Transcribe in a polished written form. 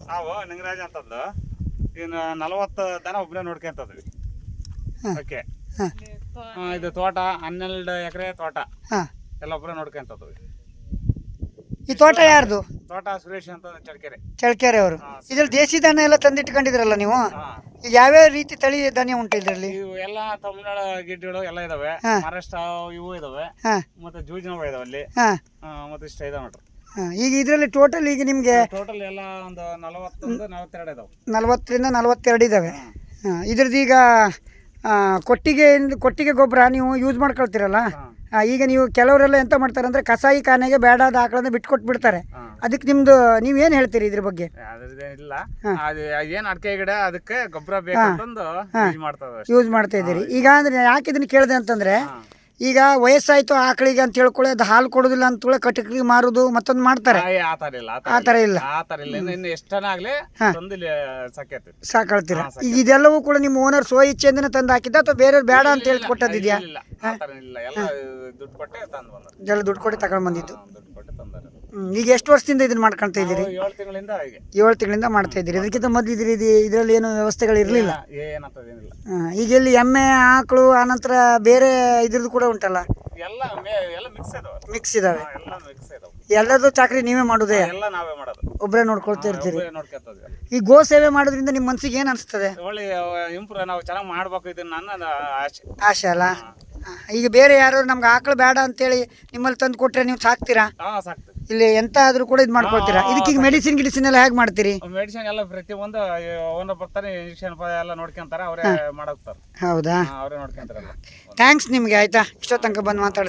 ನಾವು ನಿಂಗರಾಜ್ ಅಂತಂದು ಇನ್ನು 40 ದನ ಒಬ್ಬನೇ ನೋಡ್ಕೊಂತದ್ವಿ. ಓಕೆ, ಇದು ತೋಟ 12 ಎಕರೆ ತೋಟ ಎಲ್ಲ ಒಬ್ಬರೇ ನೋಡ್ಕೊಂತದ್ವಿ. ಈ ತೋಟ ಯಾರ್ದು? ತೋಟ ಸುರೇಶ್ ಅಂತ ಚಳ್ಕೆರೆ ಅವರು. ಇದ್ರಲ್ಲಿ ದೇಸಿ ದನ ಎಲ್ಲ ತಂದಿಟ್ಕೊಂಡಿದ್ರಲ್ಲ ನೀವು? ಈಗ ಯಾವ್ಯಾವ ರೀತಿ ತಳಿ ಧಾನ್ಯ ಉಂಟು ಇದರಲ್ಲಿ? ಇವು ಎಲ್ಲ ತಮಿಳ್ನಾಡು ಗಿಡ್ಗಳು ಎಲ್ಲ ಇದಾವೆ, ಮಹಾರಾಷ್ಟ್ರ ಇವು ಇದಾವೆ, ಮತ್ತೆ ಜೂಜಿನವ ಇದಾವೆ ಅಲ್ಲಿ, ಮತ್ತೆ ಇಷ್ಟ ಇದಾವೆ ನೋಡ್ರಿ. ಈಗ ಇದರಲ್ಲಿ ಟೋಟಲ್ ಈಗ ನಿಮಗೆ ಟೋಟಲ್ ಎಲ್ಲ ಒಂದು 41 42 ಇದಾವೆ. 40ರಿಂದ 42 ಇದಾವೆ. ಇದ್ರದ್ದು ಈಗ ಕೊಟ್ಟಿಗೆ ಗೊಬ್ಬರ ನೀವು ಯೂಸ್ ಮಾಡ್ಕೊಳ್ತೀರಲ್ಲ, ಈಗ ನೀವು ಕೆಲವರೆಲ್ಲ ಎಂತ ಮಾಡ್ತಾರೆ ಅಂದ್ರೆ ಕಸಾಯಿ ಖಾನೆಗೆ ಬೇಡಾದ ಆಕಳನ್ನ ಬಿಟ್ಕೊಟ್ಬಿಡ್ತಾರೆ. ಅದಕ್ಕೆ ನಿಮ್ದು ನೀವೇನು ಹೇಳ್ತೀರಿ ಇದ್ರ ಬಗ್ಗೆ? ಇಲ್ಲ, ಅದು ಏನು ಅಡಿಕೆ ಗಿಡ ಅದಕ್ಕೆ ಗೊಬ್ಬರ ಬೇಕಂತಂದು ಯೂಸ್ ಮಾಡ್ತಾ ಇದ್ದೀರಿ. ಈಗ ಅಂದ್ರೆ ಯಾಕೆ ಇದನ್ನ ಕೇಳಿದೆ ಅಂತಂದ್ರೆ, ಈಗ ವಯಸ್ಸಾಯ್ತು ಆಕಳಿಗೆ ಅಂತ ಹೇಳ್ಕೊಳ್ಳಿ, ಅದು ಹಾಲು ಕೊಡೋದಿಲ್ಲ ಅಂತೇಳಿ ಕಟಕರಿಗೆ ಮಾರುದು ಮತ್ತೊಂದು ಮಾಡ್ತಾರೆ. ಆ ಥರ ಇಲ್ಲ, ಸಾಕಳ್ತೀರ. ಈಗ ಇದೆಲ್ಲವೂ ಕೂಡ ನಿಮ್ಮ ಓನರ್ ಸ್ವ ಇಚ್ಛೆಯಿಂದ ತಂದು ಹಾಕಿದ್ದ ಅಥವಾ ಬೇರೆ ಬೇಡ ಅಂತ ಹೇಳಿ ಕೊಟ್ಟದಿದೆಯಾ? ಎಲ್ಲ ದುಡ್ಡು ಕೊಟ್ಟು ತಗೊಂಡು ಬಂದಿದ್ದು. ಈಗ ಎಷ್ಟು ವರ್ಷದಿಂದ ಇದನ್ನ ಮಾಡ್ಕೊಂತ ಇದ್ದೀರಿ? 7 ತಿಂಗಳಿಂದ ಮಾಡ್ತಾ ಇದ್ದೀರಿ. ಇದಕ್ಕಿಂತ ಮೊದಲು ಇದರಲ್ಲಿ ಏನು ವ್ಯವಸ್ಥೆಗಳು ಇರಲಿಲ್ಲ. ಈಗ ಇಲ್ಲಿ ಎಮ್ಮೆ ಆಕಳು ಆನಂತರ ಬೇರೆ ಇದ್ರದ್ದು ಕೂಡ ಉಂಟಲ್ಲ, ಮಿಕ್ಸ್ ಇದಾವೆ. ಎಲ್ಲದೂ ಚಾಕ್ರಿ ನೀವೇ ಮಾಡೋದೇ? ಒಬ್ಬರೇ ನೋಡ್ಕೊಳ್ತಾ ಇರ್ತೀರಿ. ಈ ಗೋ ಸೇವೆ ಮಾಡೋದ್ರಿಂದ ನಿಮ್ಮ ಮನಸ್ಸಿಗೆ ಏನು ಅನಿಸ್ತದೆ? ಆಸೆ ಅಲ್ಲ. ಈಗ ಬೇರೆ ಯಾರು ನಮ್ಗೆ ಆಕಳು ಬೇಡ ಅಂತೇಳಿ ನಿಮ್ಮಲ್ಲಿ ತಂದು ಕೊಟ್ರೆ ನೀವು ಸಾಕ್ತೀರಾ? ಇಲ್ಲಿ ಎಂತ ಆದ್ರೂ ಕೂಡ ಇದು ಮಾಡ್ಕೊಳ್ತೀರಾ? ಇದಕ್ಕೆ ಈಗ ಮೆಡಿಸಿನ್ ಎಲ್ಲ ಹೇಗೆ ಮಾಡ್ತೀರಿ? ಮೆಡಿಸಿನ್ ಎಲ್ಲ ಪ್ರತಿಯೊಂದು ಓನರ್ ಬರ್ತಾರೆ, ಇಂಜೆಕ್ಷನ್ ಎಲ್ಲ ನೋಡ್ಕೊಂತಾರೆ, ಅವರೇ ಮಾಡೋಗ್ತಾರೆ. ಹೌದಾ? ಅವರೇ ನೋಡ್ಕೊಂತಾರಲ್ಲ. ಥ್ಯಾಂಕ್ಸ್ ನಿಮಗೆ. ಆಯ್ತಾ, ಇಷ್ಟೋ ತನಕ ಬಂದು ಮಾತಾಡಿ.